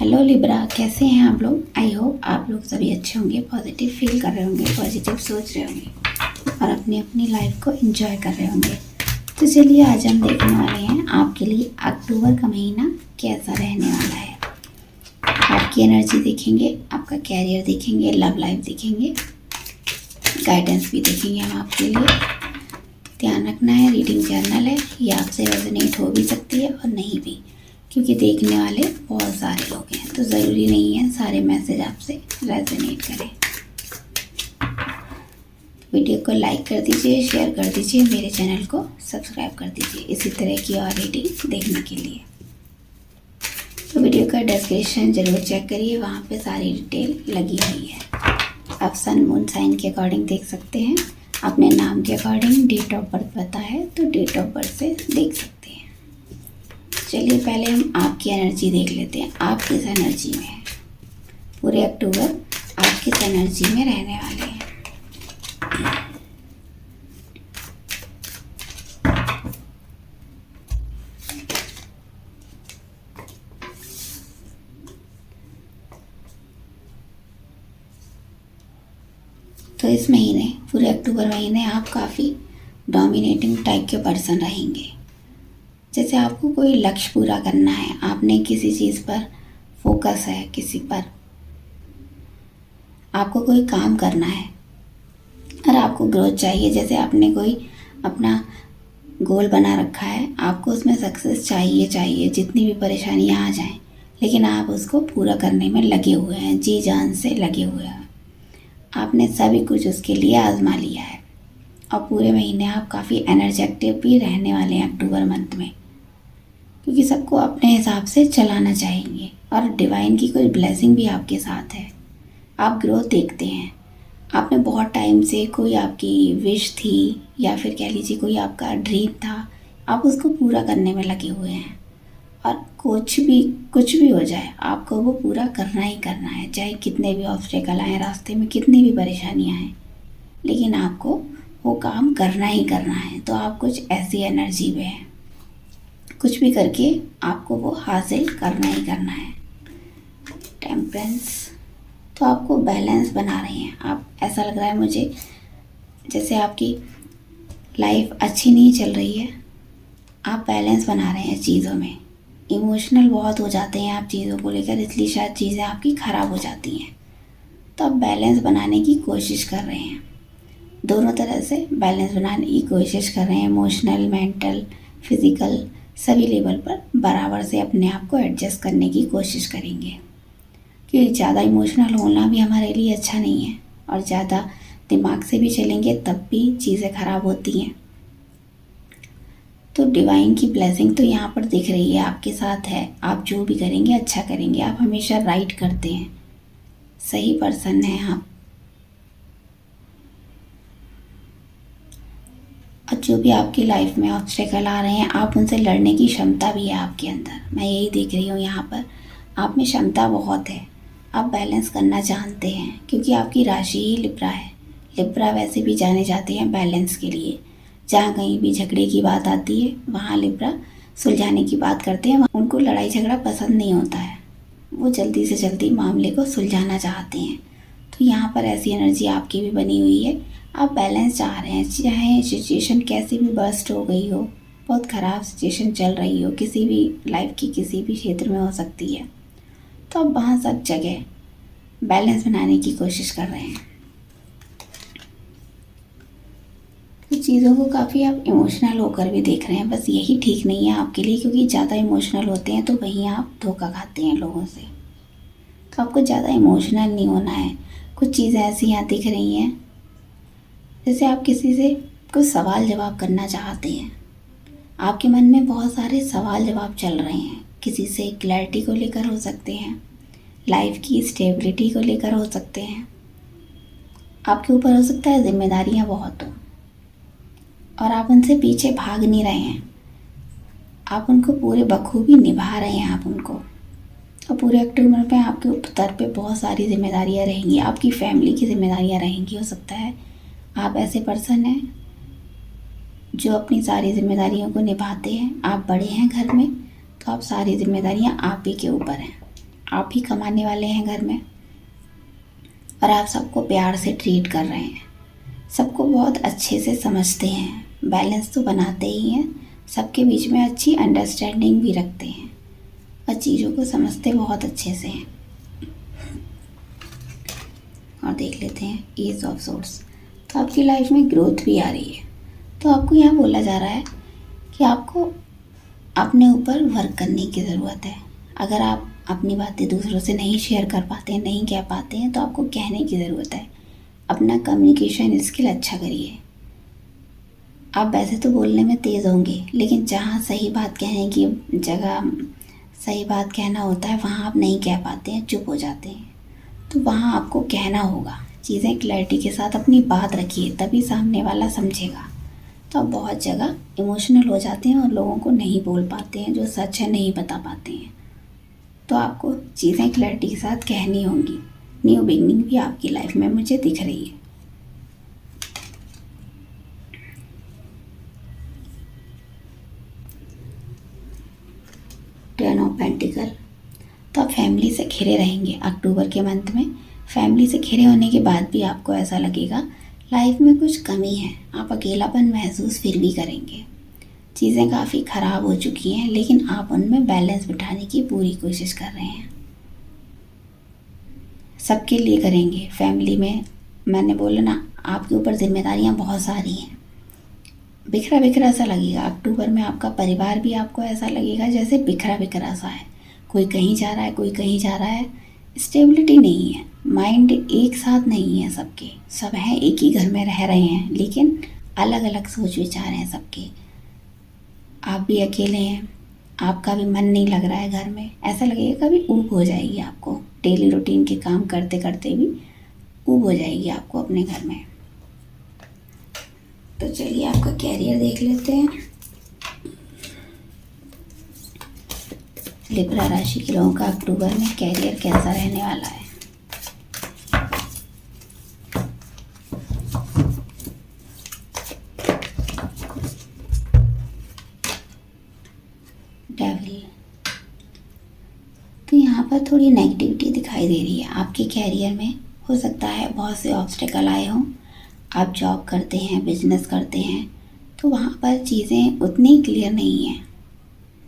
Hello Libra, कैसे हैं आप लोग। आई होप आप लोग सभी अच्छे होंगे, पॉजिटिव फील कर रहे होंगे, पॉजिटिव सोच रहे होंगे और अपनी अपनी लाइफ को एंजॉय कर रहे होंगे। तो चलिए आज हम देखने वाले हैं आपके लिए अक्टूबर का महीना कैसा रहने वाला है। आपकी एनर्जी देखेंगे, आपका कैरियर देखेंगे, लव लाइफ देखेंगे, गाइडेंस भी देखेंगे हम आपके लिए। ध्यान रखना है, रीडिंग जर्नल है, ये आपसे रेजोनेट हो भी सकती है और नहीं भी, क्योंकि देखने वाले बहुत सारे लोग हैं, तो ज़रूरी नहीं है सारे मैसेज आपसे रेजोनेट करें। वीडियो को लाइक कर दीजिए, शेयर कर दीजिए, मेरे चैनल को सब्सक्राइब कर दीजिए इसी तरह की और रीडिंग देखने के लिए। तो वीडियो का डिस्क्रिप्शन ज़रूर चेक करिए, वहाँ पे सारी डिटेल लगी हुई है। आप सन मून साइन के अकॉर्डिंग देख सकते हैं, अपने नाम के अकॉर्डिंग डेट ऑफ बर्थ पता है तो डेट ऑफ बर्थ से देख सकते हैं। चलिए पहले हम आपकी एनर्जी देख लेते हैं, आप किस एनर्जी में हैं। पूरे अक्टूबर आप किस एनर्जी में रहने वाले हैं। तो इस महीने, पूरे अक्टूबर महीने आप काफ़ी डोमिनेटिंग टाइप के पर्सन रहेंगे। जैसे आपको कोई लक्ष्य पूरा करना है, आपने किसी चीज़ पर फोकस है, किसी पर आपको कोई काम करना है और आपको ग्रोथ चाहिए। जैसे आपने कोई अपना गोल बना रखा है, आपको उसमें सक्सेस चाहिए, जितनी भी परेशानियां आ जाएं, लेकिन आप उसको पूरा करने में लगे हुए हैं, जी जान से लगे हुए हैं। आपने सभी कुछ उसके लिए आजमा लिया है और पूरे महीने आप काफ़ी एनर्जेटिक भी रहने वाले हैं अक्टूबर मंथ में, क्योंकि सबको अपने हिसाब से चलाना चाहेंगे और डिवाइन की कोई ब्लेसिंग भी आपके साथ है। आप ग्रोथ देखते हैं, आपने बहुत टाइम से कोई आपकी विश थी या फिर कह लीजिए कोई आपका ड्रीम था, आप उसको पूरा करने में लगे हुए हैं और कुछ भी हो जाए आपको वो पूरा करना ही करना है, चाहे कितने भी ऑब्स्टेकल आए रास्ते में, कितनी भी परेशानियाँ आएँ, लेकिन आपको वो काम करना ही करना है। तो आप कुछ ऐसी एनर्जी में हैं, कुछ भी करके आपको वो हासिल करना ही करना है। टेम्परेंस, तो आपको बैलेंस बना रहे हैं आप। ऐसा लग रहा है मुझे जैसे आपकी लाइफ अच्छी नहीं चल रही है, आप बैलेंस बना रहे हैं चीज़ों में। इमोशनल बहुत हो जाते हैं आप चीज़ों को लेकर, इसलिए शायद चीज़ें आपकी ख़राब हो जाती हैं। तो आप बैलेंस बनाने की कोशिश कर रहे हैं, दोनों तरह से बैलेंस बनाने की कोशिश कर रहे हैं। इमोशनल, मेंटल, फिज़िकल सभी लेवल पर बराबर से अपने आप को एडजस्ट करने की कोशिश करेंगे, क्योंकि ज़्यादा इमोशनल होना भी हमारे लिए अच्छा नहीं है और ज़्यादा दिमाग से भी चलेंगे तब भी चीज़ें ख़राब होती हैं। तो डिवाइन की ब्लेसिंग तो यहाँ पर दिख रही है, आपके साथ है। आप जो भी करेंगे अच्छा करेंगे, आप हमेशा राइट करते हैं, सही पर्सन हैं आप। और जो भी आपकी लाइफ में ऑब्स्टेकल आ रहे हैं, आप उनसे लड़ने की क्षमता भी है आपके अंदर। मैं यही देख रही हूँ यहाँ पर, आप में क्षमता बहुत है, आप बैलेंस करना जानते हैं, क्योंकि आपकी राशि ही लिब्रा है। लिब्रा वैसे भी जाने जाते हैं बैलेंस के लिए, जहाँ कहीं भी झगड़े की बात आती है वहाँ लिब्रा सुलझाने की बात करते हैं। उनको लड़ाई झगड़ा पसंद नहीं होता है, वो जल्दी से जल्दी मामले को सुलझाना चाहते हैं। तो यहाँ पर ऐसी एनर्जी आपकी भी बनी हुई है, आप बैलेंस चाह रहे हैं। चाहे सिचुएशन कैसी भी बर्स्ट हो गई हो, बहुत ख़राब सिचुएशन चल रही हो, किसी भी लाइफ की किसी भी क्षेत्र में हो सकती है, तो आप वहाँ सब जगह बैलेंस बनाने की कोशिश कर रहे हैं। तो चीज़ों को काफ़ी आप इमोशनल होकर भी देख रहे हैं, बस यही ठीक नहीं है आपके लिए, क्योंकि ज़्यादा इमोशनल होते हैं तो वहीं आप धोखा खाते हैं लोगों से। तो आपको ज़्यादा इमोशनल नहीं होना है। कुछ चीज़ें ऐसी यहाँ दिख रही हैं जैसे आप किसी से कुछ सवाल जवाब करना चाहते हैं, आपके मन में बहुत सारे सवाल जवाब चल रहे हैं। किसी से क्लैरिटी को लेकर हो सकते हैं, लाइफ की स्टेबिलिटी को लेकर हो सकते हैं, आपके ऊपर हो सकता है जिम्मेदारियाँ बहुत हो और आप उनसे पीछे भाग नहीं रहे हैं, आप उनको पूरे बखूबी निभा रहे हैं आप उनको। और पूरे अक्टूबर में आपके ऊपर पे बहुत सारी जिम्मेदारियाँ रहेंगी, आपकी फैमिली की जिम्मेदारियाँ रहेंगी। हो सकता है आप ऐसे पर्सन हैं जो अपनी सारी जिम्मेदारियों को निभाते हैं, आप बड़े हैं घर में, तो आप सारी जिम्मेदारियां आप ही के ऊपर हैं। आप ही कमाने वाले हैं घर में, और आप सबको प्यार से ट्रीट कर रहे हैं, सबको बहुत अच्छे से समझते हैं, बैलेंस तो बनाते ही हैं, सबके बीच में अच्छी अंडरस्टैंडिंग भी रखते हैं और चीज़ों को समझते बहुत अच्छे से हैं। और देख लेते हैं एज ऑफ सोर्स। तो आपकी लाइफ में ग्रोथ भी आ रही है। तो आपको यहाँ बोला जा रहा है कि आपको अपने ऊपर वर्क करने की ज़रूरत है। अगर आप अपनी बातें दूसरों से नहीं शेयर कर पाते हैं, नहीं कह पाते हैं, तो आपको कहने की ज़रूरत है। अपना कम्युनिकेशन स्किल अच्छा करिए। आप वैसे तो बोलने में तेज़ होंगे, लेकिन जहाँ सही बात कहने की जगह सही बात कहना होता है वहाँ आप नहीं कह पाते हैं, चुप हो जाते हैं। तो वहाँ आपको कहना होगा। चीज़ें क्लैरिटी के साथ अपनी बात रखिए, तभी सामने वाला समझेगा। तो आप बहुत जगह इमोशनल हो जाते हैं और लोगों को नहीं बोल पाते हैं, जो सच है नहीं बता पाते हैं। तो आपको चीज़ें क्लैरिटी के साथ कहनी होंगी। न्यू बिगनिंग भी आपकी लाइफ में मुझे दिख रही है। Ten of pentacle. तो आप फैमिली से घिरे रहेंगे अक्टूबर के मंथ में। फैमिली से घिरे होने के बाद भी आपको ऐसा लगेगा लाइफ में कुछ कमी है, आप अकेलापन महसूस फिर भी करेंगे। चीज़ें काफ़ी ख़राब हो चुकी हैं, लेकिन आप उनमें बैलेंस बिठाने की पूरी कोशिश कर रहे हैं। सबके लिए करेंगे। फैमिली में मैंने बोला ना, आपके ऊपर जिम्मेदारियां बहुत सारी हैं। बिखरा बिखरा सा लगेगा अक्टूबर में। आपका परिवार भी आपको ऐसा लगेगा जैसे बिखरा बिखरा सा है। कोई कहीं जा रहा है, कोई कहीं जा रहा है। स्टेबिलिटी नहीं है, माइंड एक साथ नहीं है सबके। सब हैं, एक ही घर में रह रहे हैं, लेकिन अलग अलग सोच विचार हैं सबके। आप भी अकेले हैं, आपका भी मन नहीं लग रहा है घर में। ऐसा लगेगा कभी ऊब हो जाएगी आपको, डेली रूटीन के काम करते करते भी ऊब हो जाएगी आपको अपने घर में। तो चलिए आपका कैरियर देख लेते हैं। लिब्रा राशि के लोगों का अक्टूबर में कैरियर कैसा रहने वाला है। डेविल। तो यहाँ पर थोड़ी नेगेटिविटी दिखाई दे रही है आपके कैरियर में। हो सकता है बहुत से ऑब्स्टेकल आए हों। आप जॉब करते हैं, बिजनेस करते हैं, तो वहाँ पर चीज़ें उतनी क्लियर नहीं हैं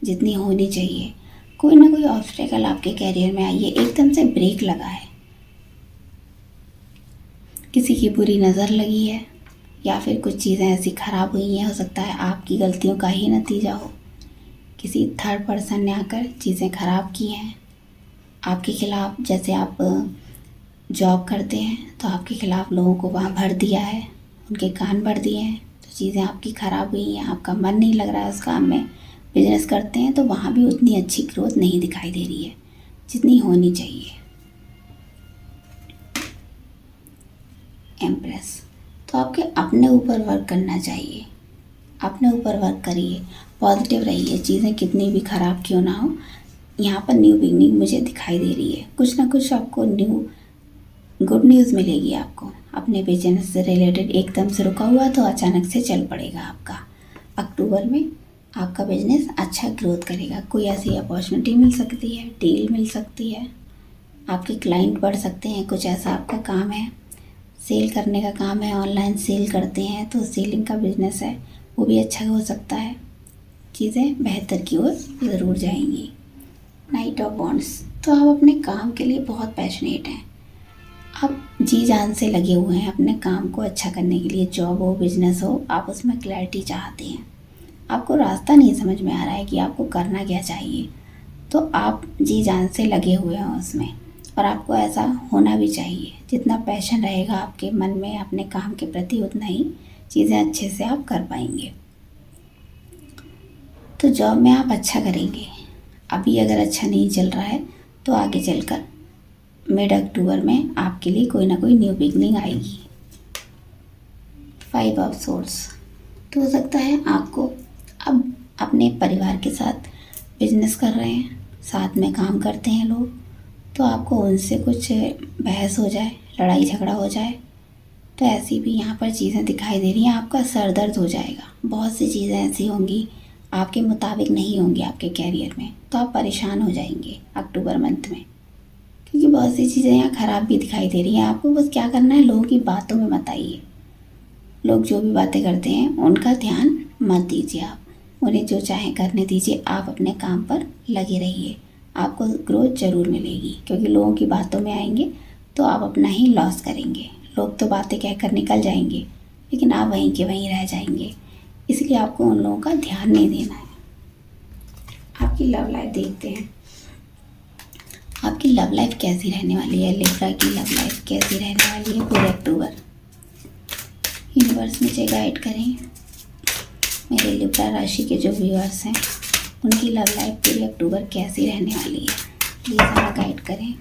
जितनी होनी चाहिए। कोई ना कोई ऑब्स्टेकल आपके कैरियर में आई है, एकदम से ब्रेक लगा है। किसी की बुरी नज़र लगी है, या फिर कुछ चीज़ें ऐसी ख़राब हुई हैं। हो सकता है आपकी गलतियों का ही नतीजा हो। किसी थर्ड पर्सन ने आकर चीज़ें ख़राब की हैं आपके खिलाफ। जैसे आप जॉब करते हैं तो आपके खिलाफ लोगों को वहाँ भर दिया है, उनके कान भर दिए हैं, तो चीज़ें आपकी ख़राब हुई हैं। आपका मन नहीं लग रहा है उस काम में। बिजनेस करते हैं तो वहाँ भी उतनी अच्छी ग्रोथ नहीं दिखाई दे रही है जितनी होनी चाहिए। एम्प्रेस। तो आपके अपने ऊपर वर्क करना चाहिए। अपने ऊपर वर्क करिए, पॉजिटिव रहिए। चीज़ें कितनी भी ख़राब क्यों ना हो, यहाँ पर न्यू बिगनिंग मुझे दिखाई दे रही है। कुछ ना कुछ आपको न्यू गुड न्यूज़ मिलेगी आपको। अपने बिजनेस से रिलेटेड एकदम से रुका हुआ तो अचानक से चल पड़ेगा आपका। अक्टूबर में आपका बिजनेस अच्छा ग्रोथ करेगा। कोई ऐसी अपॉर्चुनिटी मिल सकती है, डील मिल सकती है, आपके क्लाइंट बढ़ सकते हैं। कुछ ऐसा आपका काम है, सेल करने का काम है, ऑनलाइन सेल करते हैं तो सेलिंग का बिजनेस है, वो भी अच्छा हो सकता है। चीज़ें बेहतर की ओर ज़रूर जाएंगी। Night of wands. तो आप अपने काम के लिए बहुत पैशनेट हैं। आप जी जान से लगे हुए हैं अपने काम को अच्छा करने के लिए। जॉब हो, बिजनेस हो, आप उसमें क्लैरिटी चाहते हैं। आपको रास्ता नहीं समझ में आ रहा है कि आपको करना क्या चाहिए, तो आप जी जान से लगे हुए हैं उसमें, और आपको ऐसा होना भी चाहिए। जितना पैशन रहेगा आपके मन में अपने काम के प्रति, उतना ही चीज़ें अच्छे से आप कर पाएंगे। तो जॉब में आप अच्छा करेंगे। अभी अगर अच्छा नहीं चल रहा है तो आगे चलकर मिड अक्टूबर में आपके लिए कोई ना कोई न्यू बिगनिंग आएगी। 5 ऑफ सोर्स। तो हो सकता है आपको अब अपने परिवार के साथ बिजनेस कर रहे हैं, साथ में काम करते हैं लोग, तो आपको उनसे कुछ बहस हो जाए, लड़ाई झगड़ा हो जाए, तो ऐसी भी यहाँ पर चीज़ें दिखाई दे रही हैं। आपका सर दर्द हो जाएगा। बहुत सी चीज़ें ऐसी होंगी आपके मुताबिक नहीं होंगी आपके कैरियर में, तो आप परेशान हो जाएंगे अक्टूबर मंथ में। क्योंकि बहुत सी चीज़ें यहाँ ख़राब भी दिखाई दे रही हैं। आपको बस क्या करना है, लोगों की बातों में मत आइए। लोग जो भी बातें करते हैं उनका ध्यान मत दीजिए, आप उन्हें जो चाहें करने दीजिए। आप अपने काम पर लगे रहिए, आपको ग्रोथ ज़रूर मिलेगी। क्योंकि लोगों की बातों में आएंगे तो आप अपना ही लॉस करेंगे। लोग तो बातें कहकर निकल जाएंगे, लेकिन आप वहीं के वहीं रह जाएंगे। इसलिए आपको उन लोगों का ध्यान नहीं देना है। आपकी लव लाइफ देखते हैं, आपकी लव लाइफ कैसी रहने वाली है। लिब्रा की लव लाइफ कैसी रहने वाली है पूरे अक्टूबर। यूनिवर्स मुझे गाइड करें, मेरे लिब्रा राशि के जो व्यूअर्स हैं उनकी लव लाइफ पूरे अक्टूबर कैसी रहने वाली है। प्लीज़ हमें गाइड करें।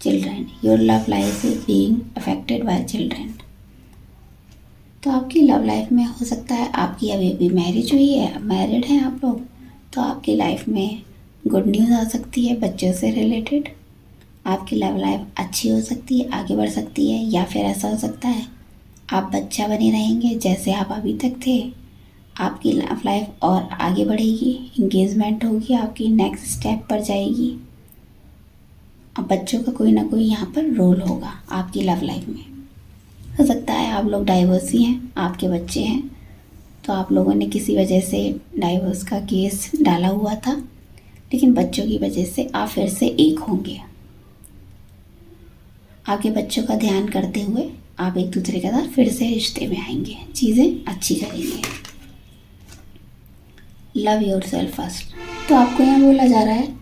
Children, your love life is being affected by children. तो आपकी लव लाइफ में हो सकता है आपकी अभी मैरिज हुई है, मैरिड हैं आप लोग, तो आपकी लाइफ में गुड न्यूज़ आ सकती है बच्चों से रिलेटेड। आपकी लव लाइफ अच्छी हो सकती है, आगे बढ़ सकती है। या फिर ऐसा हो सकता है आप बच्चा बने रहेंगे जैसे आप अभी तक थे। आपकी लव लाइफ और आगे बढ़ेगी, इंगेजमेंट होगी, आपकी नेक्स्ट स्टेप पर जाएगी। अब बच्चों का कोई ना कोई यहाँ पर रोल होगा आपकी लव लाइफ में। हो सकता है आप लोग डाइवोर्सी हैं, आपके बच्चे हैं, तो आप लोगों ने किसी वजह से डाइवोर्स का केस डाला हुआ था, लेकिन बच्चों की वजह से आप फिर से एक होंगे। आपके बच्चों का ध्यान करते हुए आप एक दूसरे के साथ फिर से रिश्ते में आएंगे, चीज़ें अच्छी करेंगे। Love your self first. तो आपको यहाँ बोला जा रहा है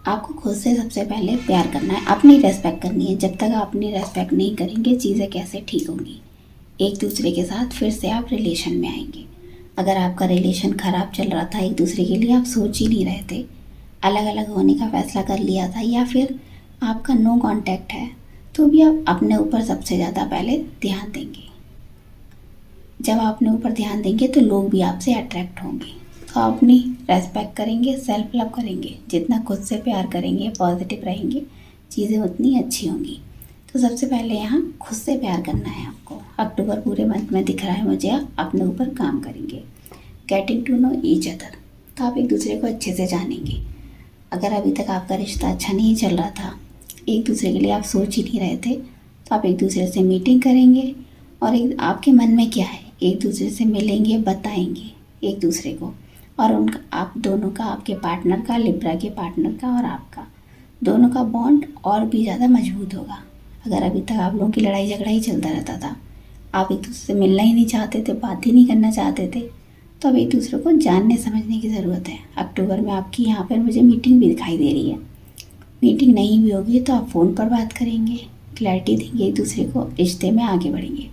आपको खुद से सबसे पहले प्यार करना है, अपनी रेस्पेक्ट करनी है। जब तक आप अपनी रेस्पेक्ट नहीं करेंगे चीज़ें कैसे ठीक होंगी। एक दूसरे के साथ फिर से आप रिलेशन में आएंगे। अगर आपका रिलेशन ख़राब चल रहा था, एक दूसरे के लिए आप सोच ही नहीं रहे थे, अलग अलग होने का फ़ैसला कर लिया था, या फिर आपका नो कांटेक्ट है, तो भी आप अपने ऊपर सबसे ज़्यादा पहले ध्यान देंगे। जब आप अपने ऊपर ध्यान देंगे तो लोग भी आपसे अट्रैक्ट होंगे। तो आप अपनी रेस्पेक्ट करेंगे, सेल्फ लव करेंगे। जितना खुद से प्यार करेंगे, पॉजिटिव रहेंगे, चीज़ें उतनी अच्छी होंगी। तो सबसे पहले यहाँ खुद से प्यार करना है आपको। अक्टूबर पूरे मंथ में दिख रहा है मुझे आप अपने ऊपर काम करेंगे। Getting to know each other, तो आप एक दूसरे को अच्छे से जानेंगे। अगर अभी तक आपका रिश्ता अच्छा नहीं चल रहा था, एक दूसरे के लिए आप सोच ही नहीं रहे थे, तो आप एक दूसरे से मीटिंग करेंगे और एक आपके मन में क्या है एक दूसरे से मिलेंगे, बताएंगे एक दूसरे को। और उनका आप दोनों का, आपके पार्टनर का, लिब्रा के पार्टनर का और आपका, दोनों का बॉन्ड और भी ज़्यादा मजबूत होगा। अगर अभी तक आप लोगों की लड़ाई झगड़ा ही चलता रहता था, आप एक दूसरे से मिलना ही नहीं चाहते थे, बात ही नहीं करना चाहते थे, तो अब एक दूसरे को जानने समझने की ज़रूरत है। अक्टूबर में आपकी यहाँ पर मुझे मीटिंग भी दिखाई दे रही है। मीटिंग नहीं भी होगी तो आप फ़ोन पर बात करेंगे, क्लैरिटी देंगे एक दूसरे को, रिश्ते में आगे बढ़ेंगे,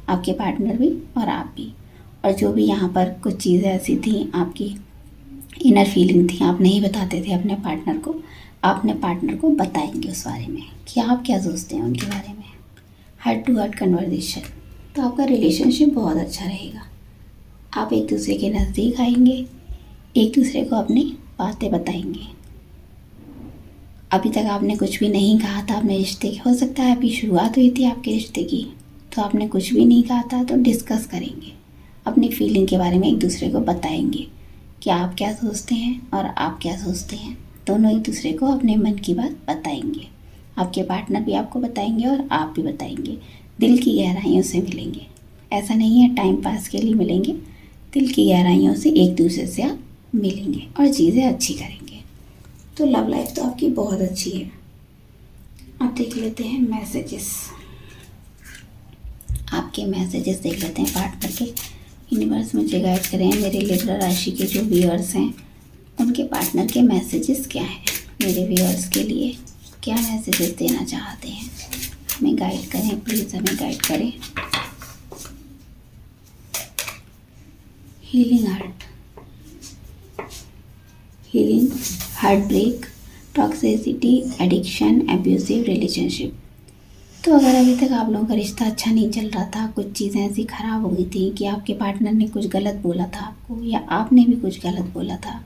आपके पार्टनर भी और आप भी। और जो भी यहाँ पर कुछ चीज़ें ऐसी थी, आपकी इनर फीलिंग थी, आप नहीं बताते थे अपने पार्टनर को, आप अपने पार्टनर को बताएंगे उस बारे में कि आप क्या सोचते हैं उनके बारे में। हार्ट टू हार्ट कन्वर्सेशन, तो आपका रिलेशनशिप बहुत अच्छा रहेगा। आप एक दूसरे के नज़दीक आएंगे, एक दूसरे को अपनी बातें बताएंगे। अभी तक आपने कुछ भी नहीं कहा था अपने रिश्ते की, हो सकता है अभी शुरुआत हुई थी आपके रिश्ते की, तो आपने कुछ भी नहीं कहा था, तो डिस्कस करेंगे, अपनी फीलिंग के बारे में एक दूसरे को बताएंगे कि आप क्या सोचते हैं और आप क्या सोचते हैं। दोनों एक दूसरे को अपने मन की बात बताएंगे। आपके पार्टनर भी आपको बताएंगे और आप भी बताएंगे। दिल की गहराइयों से मिलेंगे, ऐसा नहीं है टाइम पास के लिए मिलेंगे, दिल की गहराइयों से एक दूसरे से आप मिलेंगे और चीज़ें अच्छी करेंगे। तो लव लाइफ तो आपकी बहुत अच्छी है। अब देख लेते हैं मैसेजेस, आपके मैसेजेस देख लेते हैं पार्टनर के। यूनिवर्स मुझे गाइड करें, मेरे लिब्रा राशि के जो व्यूअर्स हैं उनके पार्टनर के मैसेजेस क्या हैं, मेरे व्यूअर्स के लिए क्या मैसेजेस देना चाहते हैं, हमें गाइड करें, प्लीज़ हमें गाइड करें। Healing heartbreak, toxicity, addiction, abusive relationship. तो अगर अभी तक आप लोगों का रिश्ता अच्छा नहीं चल रहा था, कुछ चीज़ें ऐसी ख़राब हो गई थी कि आपके पार्टनर ने कुछ गलत बोला था आपको, या आपने भी कुछ गलत बोला था,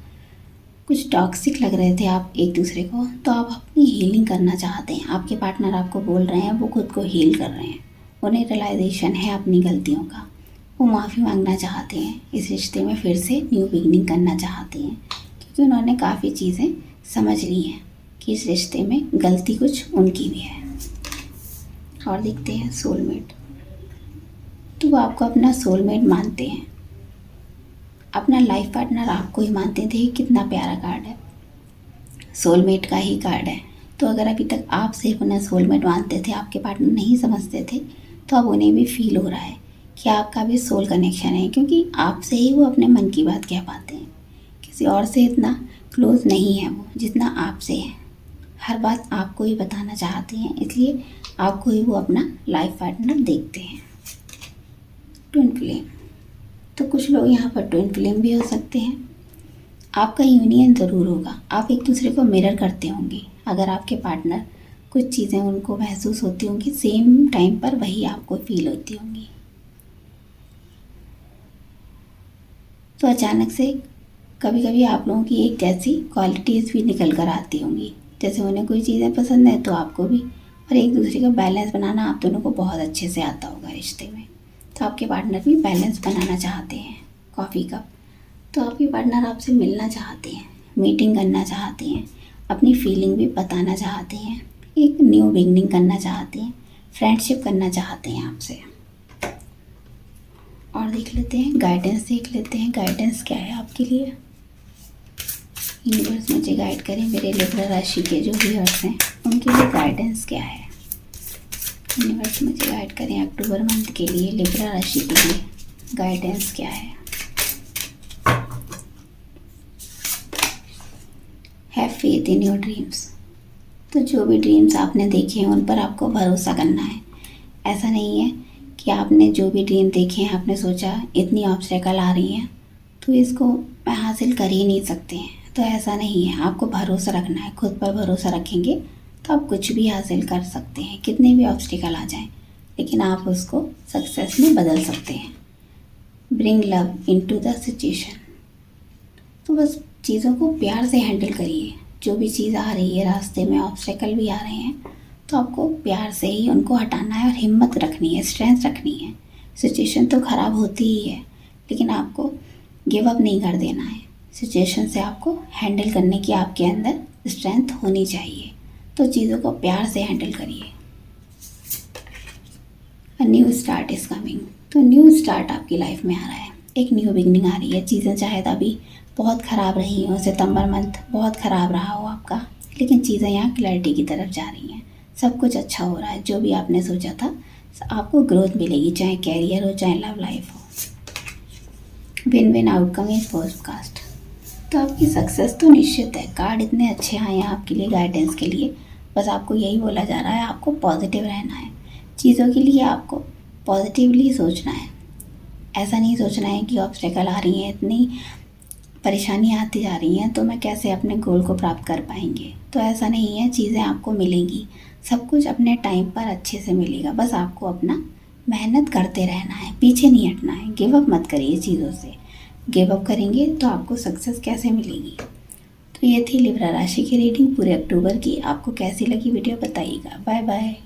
कुछ टॉक्सिक लग रहे थे आप एक दूसरे को, तो आप अपनी हीलिंग करना चाहते हैं। आपके पार्टनर आपको बोल रहे हैं, वो खुद को हील कर रहे हैं, उन्हें रियलाइजेशन है अपनी गलतियों का, वो माफ़ी मांगना चाहते हैं, इस रिश्ते में फिर से न्यू बिगनिंग करना चाहते हैं, क्योंकि उन्होंने काफ़ी चीज़ें समझ ली हैं कि इस रिश्ते में गलती कुछ उनकी भी है। और देखते हैं सोलमेट। तो वो आपको अपना सोलमेट मानते हैं, अपना लाइफ पार्टनर आपको ही मानते थे। कितना प्यारा कार्ड है, सोलमेट का ही कार्ड है। तो अगर अभी तक आप सिर्फ उन्हें सोलमेट मानते थे, आपके पार्टनर नहीं समझते थे, तो अब उन्हें भी फील हो रहा है कि आपका भी सोल कनेक्शन है, क्योंकि आपसे ही वो अपने मन की बात कह पाते हैं। किसी और से इतना क्लोज नहीं है वो जितना आपसे है। हर बात आपको ही बताना चाहते हैं, इसलिए आपको ही वो अपना लाइफ पार्टनर देखते हैं। Twin flame. तो कुछ लोग यहाँ पर ट्विन फ्लेम भी हो सकते हैं। आपका यूनियन ज़रूर होगा, आप एक दूसरे को मिरर करते होंगे। अगर आपके पार्टनर कुछ चीज़ें उनको महसूस होती होंगी, सेम टाइम पर वही आपको फील होती होंगी। तो अचानक से कभी कभी आप लोगों की एक जैसी क्वालिटीज़ भी निकल कर आती होंगी, जैसे उन्हें कोई चीज़ें पसंद है तो आपको भी, और एक दूसरे का बैलेंस बनाना आप दोनों को बहुत अच्छे से आता होगा रिश्ते में। तो आपके पार्टनर भी बैलेंस बनाना चाहते हैं। Coffee cup. तो आपके पार्टनर आपसे मिलना चाहते हैं, मीटिंग करना चाहते हैं, अपनी फीलिंग भी बताना चाहते हैं, एक न्यू बिगनिंग करना चाहते हैं, फ्रेंडशिप करना चाहते हैं आपसे। और देख लेते हैं गाइडेंस, देख लेते हैं गाइडेंस क्या है आपके लिए। यूनिवर्स मुझे गाइड करें, मेरे लिब्रा राशि के जो व्यूअर्स हैं उनके लिए गाइडेंस क्या है। यूनिवर्स मुझे गाइड करें अक्टूबर मंथ के लिए लिब्रा राशि के लिए गाइडेंस क्या है। Have faith in your dreams. तो जो भी ड्रीम्स आपने देखे हैं उन पर आपको भरोसा करना है। ऐसा नहीं है कि आपने जो भी ड्रीम देखे हैं, आपने सोचा इतनी ऑब्स्टेकल आ रही हैं तो इसको मैं हासिल कर ही नहीं सकते हैं, तो ऐसा नहीं है। आपको भरोसा रखना है, खुद पर भरोसा रखेंगे तो आप कुछ भी हासिल कर सकते हैं, कितने भी ऑब्स्टेकल आ जाएं, लेकिन आप उसको सक्सेस में बदल सकते हैं। Bring love into the situation. तो बस चीज़ों को प्यार से हैंडल करिए। जो भी चीज़ आ रही है रास्ते में, ऑब्स्टेकल भी आ रहे हैं, तो आपको प्यार से ही उनको हटाना है और हिम्मत रखनी है, स्ट्रेंथ रखनी है। सिचुएशन तो ख़राब होती ही है, लेकिन आपको गिव अप नहीं कर देना है। सिचुएशन से आपको हैंडल करने की आपके अंदर स्ट्रेंथ होनी चाहिए। तो चीज़ों को प्यार से हैंडल करिए। A new start is coming. तो न्यू स्टार्ट आपकी लाइफ में आ रहा है, एक न्यू बिगनिंग आ रही है। चीज़ें चाहे अभी बहुत ख़राब रही हों, सितंबर मंथ बहुत ख़राब रहा हो आपका, लेकिन चीज़ें यहाँ क्लैरिटी की तरफ जा रही हैं। सब कुछ अच्छा हो रहा है। जो भी आपने सोचा था आपको ग्रोथ मिलेगी, चाहे कैरियर हो चाहे लव लाइफ हो। Win win outcome is podcast. तो आपकी सक्सेस तो निश्चित है। कार्ड इतने अच्छे आए हैं आपके लिए गाइडेंस के लिए। बस आपको यही बोला जा रहा है, आपको पॉजिटिव रहना है। चीज़ों के लिए आपको पॉजिटिवली सोचना है। ऐसा नहीं सोचना है कि ऑब्स्टेकल आ रही हैं, इतनी परेशानियाँ आती जा रही हैं तो मैं कैसे अपने गोल को प्राप्त कर पाएंगे। तो ऐसा नहीं है, चीज़ें आपको मिलेंगी, सब कुछ अपने टाइम पर अच्छे से मिलेगा। बस आपको अपना मेहनत करते रहना है, पीछे नहीं हटना है। गिव अप मत करिए चीज़ों से। गिव अप करेंगे तो आपको सक्सेस कैसे मिलेगी। तो ये थी लिब्रा राशि की रीडिंग पूरे अक्टूबर की। आपको कैसी लगी वीडियो बताइएगा। Bye bye.